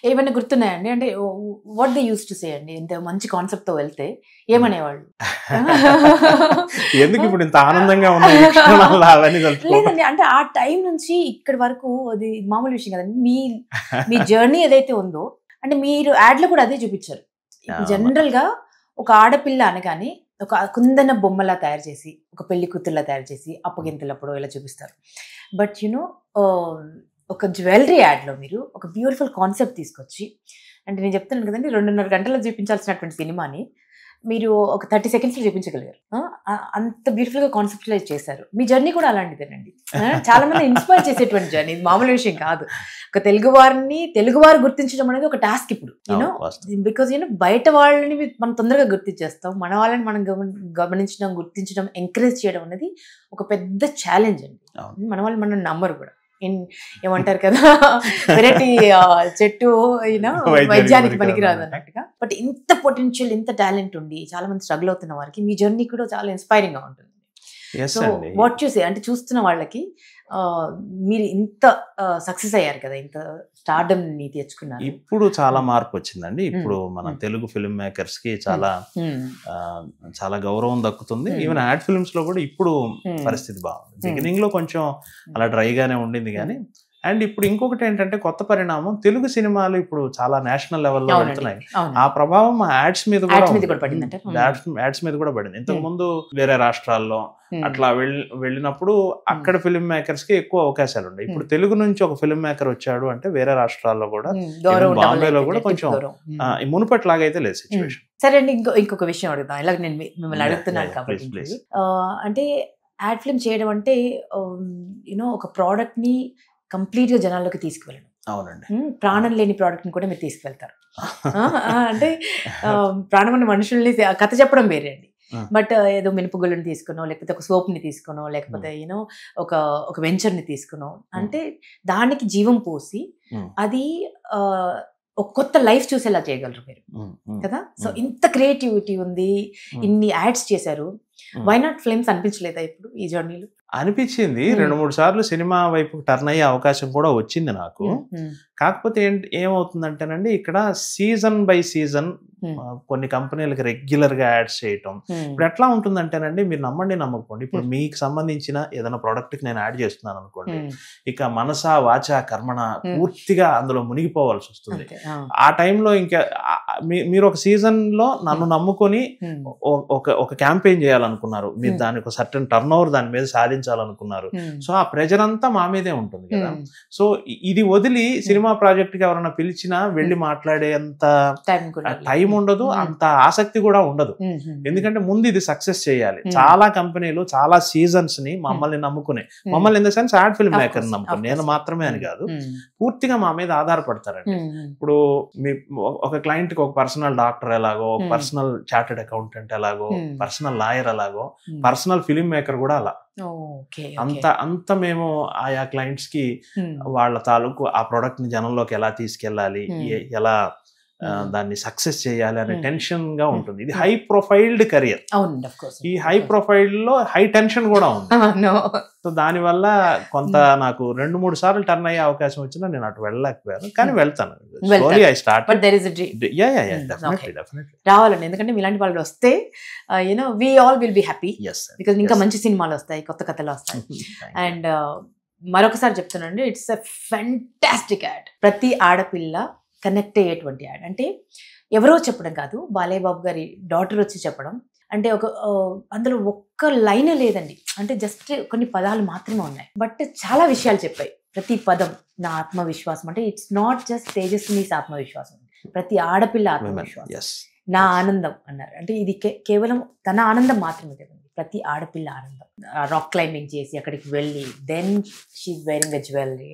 ఏమైనా గుర్తున్నాయండి? అంటే what they use to say అండి, ఇంత మంచి కాన్సెప్ట్ తో వెళ్తే ఏమనేవాళ్ళు? ఎందుకు ఇప్పుడు ఇంత ఆనందంగా లేదండి, అంటే ఆ టైం నుంచి ఇక్కడి వరకు అది మామూలు విషయం కదండి. మీ జర్నీ ఏదైతే ఉందో, అంటే మీరు యాడ్ లో కూడా అదే చూపించారు. జనరల్ గా ఒక ఆడపిల్ల అనగానే ఒక కుందన బొమ్మలా తయారు చేసి, ఒక పెళ్లి కూతుర్లా తయారు చేసి అప్పగింతలప్పుడు ఇలా చూపిస్తారు. బట్ యునో ఒక జ్యువెలరీ యాడ్లో మీరు ఒక బ్యూటిఫుల్ కాన్సెప్ట్ తీసుకొచ్చి, అంటే నేను చెప్తున్నాను కదండి, 2.5 గంటల్లో చూపించాల్సినటువంటి సినిమాని మీరు ఒక 30 seconds చూపించగలిగారు. అంత బ్యూటిఫుల్గా కాన్సెప్టులైజ్ చేశారు. మీ జర్నీ కూడా అలాంటిదేనండి. చాలా మంది ఇన్స్పైర్ చేసేటువంటి జర్నీ, ఇది మామూలు విషయం కాదు. ఒక తెలుగువారు గుర్తించడం అనేది ఒక టాస్క్ ఇప్పుడు, బికాజ్ బయట వాళ్ళని మనం తొందరగా గుర్తించేస్తాం, మన వాళ్ళని మనం గమనించడం, గుర్తించడం, ఎంకరేజ్ చేయడం అనేది ఒక పెద్ద ఛాలెంజ్ అండి. మన వాళ్ళు మనం నమ్మరు కూడా. ఏమంటారు కదా, వెరైటీ చెట్టు అయినా వైద్యానికి పనికిరాదు అన్నట్టుగా. బట్ ఇంత పొటెన్షియల్, ఇంత టాలెంట్ ఉండి చాలా మంది స్ట్రగుల్ అవుతున్న వారికి మీ జర్నీ కూడా చాలా ఇన్స్పైరింగ్ గా ఉంటుంది. సో వాట్ చూసే అంటే చూస్తున్న వాళ్ళకి మీరు ఇంత సక్సెస్ అయ్యారు కదా, ఇంత స్టార్డమ్ ని తెచ్చుకున్నారు. ఇప్పుడు చాలా మార్పు వచ్చిందండి. ఇప్పుడు మన తెలుగు ఫిల్మ్ మేకర్స్ కి చాలా గౌరవం దక్కుతుంది. ఈవెన్ యాడ్ ఫిల్మ్స్ లో కూడా ఇప్పుడు పరిస్థితి బాగుంది. బిగినింగ్ లో కొంచెం అలా డ్రైగానే ఉండింది కానీ, అండ్ ఇప్పుడు ఇంకొకటి ఏంటంటే కొత్త పరిణామం, తెలుగు సినిమాలు ఇప్పుడు చాలా నేషనల్ లెవెల్లో వెళ్తున్నాయి. ఆ ప్రభావం యాడ్స్ మీద కూడా పడింది. ఇంతకు ముందు వేరే రాష్ట్రాల్లో అట్లా వెళ్ళినప్పుడు అక్కడ ఫిల్మ్ మేకర్స్ కి ఎక్కువ అవకాశాలు ఉన్నాయి. ఇప్పుడు తెలుగు నుంచి ఒక ఫిల్మ్ మేకర్ వచ్చాడు అంటే వేరే రాష్ట్రాల్లో కూడా, బాంబేలో కూడా కొంచెం మునుపట్లాగైతే లేదు సిచ్యువేషన్. సరే అండి, ఇంకొక విషయం అడుగుతాం, ఇలా నేను మిమ్మల్ని అడుగుతున్నాను కాబట్టి. అంటే యాడ్ ఫిల్మ్ చేయడం అంటే ఒక ప్రోడక్ట్ ని కంప్లీట్ గా జనాల్లోకి తీసుకువెళ్ళడం. అవునండి, ప్రాణం లేని ప్రోడక్ట్ ని కూడా మీరు తీసుకువెళ్తారు. అంటే ప్రాణం ఉన్న మనుషుల్ని కథ చెప్పడం వేరే అండి. బట్ ఏదో మినపగుళ్ళని తీసుకున్నాం, లేకపోతే ఒక సోప్ ని తీసుకున్నాం, లేకపోతే ఒక వెంచర్ ని తీసుకున్నాం, అంటే దానికి జీవం పోసి అది ఒక కొత్త లైఫ్ చూసేలా చేయగలరు మీరు కదా. సో ఇంత క్రియేటివిటీ ఉంది, ఇన్ని యాడ్స్ చేశారు. వై నాట్ ఫిల్మ్స్ అనిపించలేదా ఇప్పుడు ఈ జర్నీలో? అనిపించింది. 2-3 సార్లు సినిమా వైపు టర్న్ అయ్యే అవకాశం కూడా వచ్చింది నాకు. కాకపోతే ఏమవుతుందంటేనండి, ఇక్కడ సీజన్ బై సీజన్ కొన్ని కంపెనీలకు రెగ్యులర్ గా యాడ్స్ చేయటం. ఇప్పుడు ఎట్లా ఉంటుందంటేనండి, మీరు నమ్మండి నమ్మకపోండి, ఇప్పుడు మీకు సంబంధించిన ఏదైనా ప్రోడక్ట్ కి నేను యాడ్ చేస్తున్నాను అనుకోండి, ఇక మనస వాచ కర్మణ పూర్తిగా అందులో మునిగిపోవాల్సి వస్తుంది. ఆ టైంలో ఇంకా మీరు ఒక సీజన్ లో నన్ను నమ్ముకొని ఒక క్యాంపెయిన్ చేయాలనుకున్నారు, మీరు దానికి ఒక సర్టన్ టర్న్ ఓవర్ దాని మీద సాధించాలనుకున్నారు. సో ఆ ప్రెజర్ అంతా మా మీదే ఉంటుంది కదా. సో ఇది వదిలి సినిమా ప్రాజెక్ట్ కి ఎవరైనా పిలిచినా వెళ్ళి మాట్లాడేంత టైం ఉండదు, అంత ఆసక్తి కూడా ఉండదు. ఎందుకంటే ముందు ఇది సక్సెస్ చేయాలి. చాలా కంపెనీలు చాలా సీజన్స్ ని మమ్మల్ని నమ్ముకునే, మమ్మల్ని in the sense ad film maker నమ్ముకుని, నేను మాత్రమే అని కాదు, పూర్తిగా మా మీద ఆధారపడతారండి. ఇప్పుడు ఒక క్లయింట్ కి ఒక పర్సనల్ డాక్టర్ ఎలాగో, ఒక పర్సనల్ చార్టెడ్ అకౌంటెంట్ ఎలాగో, పర్సనల్ లాయర్ ఎలాగో, పర్సనల్ ఫిల్మ్ మేకర్ కూడా అలా. అంత మేము ఆయా క్లయింట్స్ కి వాళ్ళ తాలూకు ఆ ప్రొడక్ట్ ని జనంలోకి ఎలా తీసుకెళ్ళాలి, ఎలా దాన్ని సక్సెస్ చేయాలి అనే టెన్షన్ గా ఉంటుంది. ఇది హై ప్రొఫైల్డ్ కెరియర్. ఈ హై ప్రొఫైల్ లో హై టెన్షన్ కూడా ఉంది. సో దానివల్ల కొంత నాకు 2-3 సార్లు టర్న్ అయ్యే అవకాశం వచ్చినా నేను అటు వెళ్ళలేకపోయాను, కానీ వెళ్తాను. రావాలండి, ఎందుకంటే ఇలాంటి వాళ్ళు వస్తే we all will be happy, because ఇంకా మంచి సినిమాలు వస్తాయి, కొత్త కథలు వస్తాయి. అండ్ మరొకసారి చెప్తానండి, ఇట్స్ అ ఫెంటాస్టిక్ యాడ్. ప్రతి ఆడపిల్ల కనెక్ట్ అయ్యేటువంటి యాడ్. అంటే ఎవరో చెప్పడం కాదు, బాలయ్య బాబు గారి డాటర్ వచ్చి చెప్పడం. అంటే అందులో ఒక్క లైన్ లేదండి, అంటే జస్ట్ కొన్ని పదాలు మాత్రమే ఉన్నాయి, బట్ చాలా విషయాలు చెప్పాయి. ప్రతి పదం నా ఆత్మవిశ్వాసం, అంటే ఇట్స్ నాట్ జస్ట్ తేజస్విని ఆత్మవిశ్వాసం, ప్రతి ఆడపిల్ల ఆత్మవిశ్వాసం. నా ఆనందం అన్నారు, అంటే ఇది కేవలం తన ఆనందం మాత్రమే కదండి, ప్రతి ఆడపిల్ల ఆనందం. రాక్ క్లైంబింగ్ చేసి అక్కడికి వెళ్ళి then she's wearing a jewellery,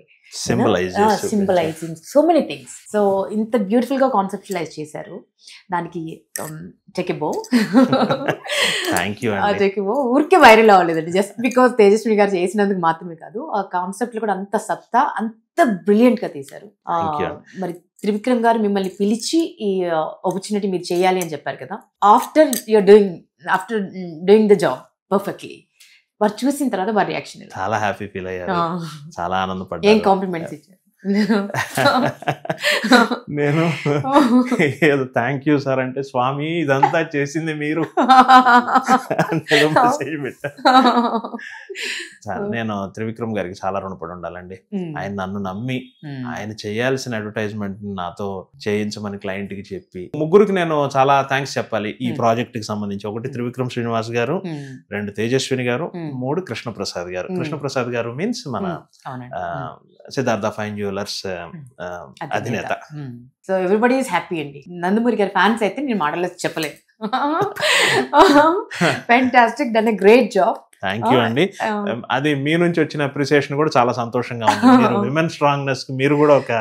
symbolising so many things. So ఇంత బ్యూటిఫుల్ గా కాన్సెప్చువలైజ్ చేశారు. దానికి టెకెబో ఊరికే వైరల్ అవ్వలేదండి, జస్ట్ బికాస్ తేజస్వి గారు చేసినందుకు మాత్రమే కాదు, ఆ కాన్సెప్ట్ లో కూడా అంత సత్తా, అంత బ్రిలియంట్ గా తీశారు. మరి త్రివిక్రమ్ గారు మిమ్మల్ని పిలిచి ఈ ఆపర్చునిటీ మీరు చేయాలి అని చెప్పారు కదా, after doing the job perfectly, వారు చూసిన తర్వాత వారి రియాక్షన్ చాలా హ్యాపీ ఫీల్ అయ్యారు, చాలా ఆనందపడ్డారు. ఏం కాంప్లిమెంట్స్ ఇచ్చారు? నేను ఏదో థ్యాంక్ యూ సార్ అంటే, స్వామి ఇదంతా చేసింది మీరు మెసేజ్ పెట్టా. నేను త్రివిక్రమ్ గారికి చాలా రుణపడి ఉండాలండి. ఆయన నన్ను నమ్మి ఆయన చేయాల్సిన అడ్వర్టైజ్మెంట్ నాతో చేయించమని క్లయింట్ కి చెప్పి, ముగ్గురికి నేను చాలా థ్యాంక్స్ చెప్పాలి ఈ ప్రాజెక్ట్ కి సంబంధించి. 1 త్రివిక్రమ్ శ్రీనివాస్ గారు, 2 తేజస్విని గారు, 3 కృష్ణప్రసాద్ గారు. కృష్ణప్రసాద్ గారు మీన్స్ మన సిద్ధార్థ ఫైన్ జ్యువెలర్స్ అధినేత. సో ఎవ్రీబడి ఈస్ హ్యాపీ అండి. నందమూరి గారి ఫ్యాన్స్ అయితే నేను మాటలో చెప్పలేదు. Fantastic, done a great job. Thank you అండి. అది మీ నుంచి వచ్చిన అప్రిసియేషన్ కూడా చాలా సంతోషంగా ఉంది. మీరు విమెన్ స్ట్రాంగ్నెస్ కి మీరు కూడా ఒక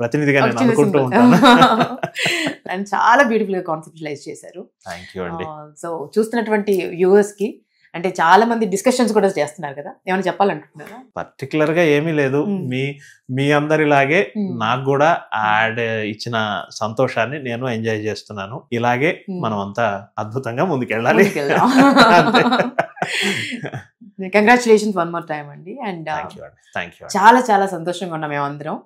ప్రతినిధిగా నేను అనుకుంటూ ఉంటాను. అండ్ చాలా బ్యూటిఫుల్ గా కాన్సెప్చువలైజ్ చేశారు. థ్యాంక్ యూ అండి. సో చూస్తున్నటువంటి వ్యూవర్స్ కి, అంటే చాలా మంది డిస్కషన్స్ కూడా చేస్తున్నారు కదా, ఏమైనా చెప్పాలనుకుంటున్నారా? పర్టికులర్ గా ఏమీ లేదు, మీ అందరిలాగే నాకు కూడా యాడ్ ఇచ్చిన సంతోషాన్ని నేను ఎంజాయ్ చేస్తున్నాను. ఇలాగే మనం అంతా అద్భుతంగా ముందుకెళ్ళాలి. కంగ్రాచులేషన్స్ వన్ మోర్ టైమ్ అండి. అండ్ చాలా చాలా సంతోషంగా ఉన్నాం మేమందరం,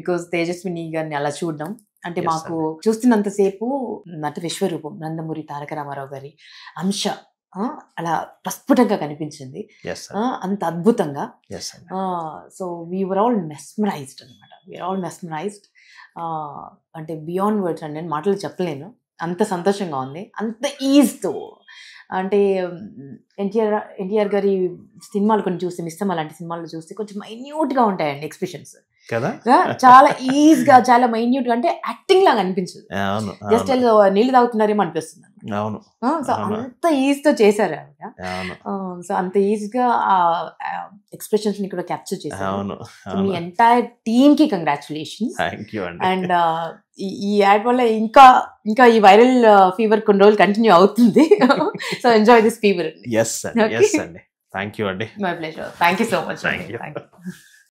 బికాజ్ తేజస్విని గారిని అలా చూడడం అంటే మాకు చూస్తున్నంతసేపు నట విశ్వరూపం నందమూరి తారక రామారావు గారి అంశ అలా ప్రస్ఫుటంగా కనిపించింది, అంత అద్భుతంగా. సో వీఆర్ ఆల్ మెస్మరైజ్డ్ అనమాట, వీఆర్ ఆల్ మెస్మరైజ్డ్. అంటే బియాండ్ వర్డ్స్ అండి, నేను మాటలు చెప్పలేను, అంత సంతోషంగా ఉంది, అంత ఈజ్తో. అంటే ఎన్టీఆర్ గారి సినిమాలు కొన్ని చూస్తే, మిస్సమ్మ లాంటి సినిమాలు చూస్తే కొంచెం మైన్యూట్గా ఉంటాయండి ఎక్స్ప్రెషన్స్, చాలా ఈజీగా, చాలా మైన్యూట్ గా, అంటే యాక్టింగ్ లాగా అనిపించదు, జస్ట్ నీళ్ళు తాగుతున్నారేమో అనిపిస్తుంది. సో అంత ఈజీతో చేశారు ఆవిడ. సో అంత ఈజీగా ఆ ఎక్స్ప్రెషన్స్ ని కూడా క్యాప్చర్ చేశారు. మీ ఎంటైర్ టీమ్ కి కంగ్రాచులేషన్స్. అండ్ ఈ యాడ్ వల్ల ఇంకా ఈ వైరల్ ఫీవర్ కొన్ని రోజులు కంటిన్యూ అవుతుంది. So enjoy this fever. Yes అండి. Thank you అండి. My pleasure. Thank you so much. Thank you.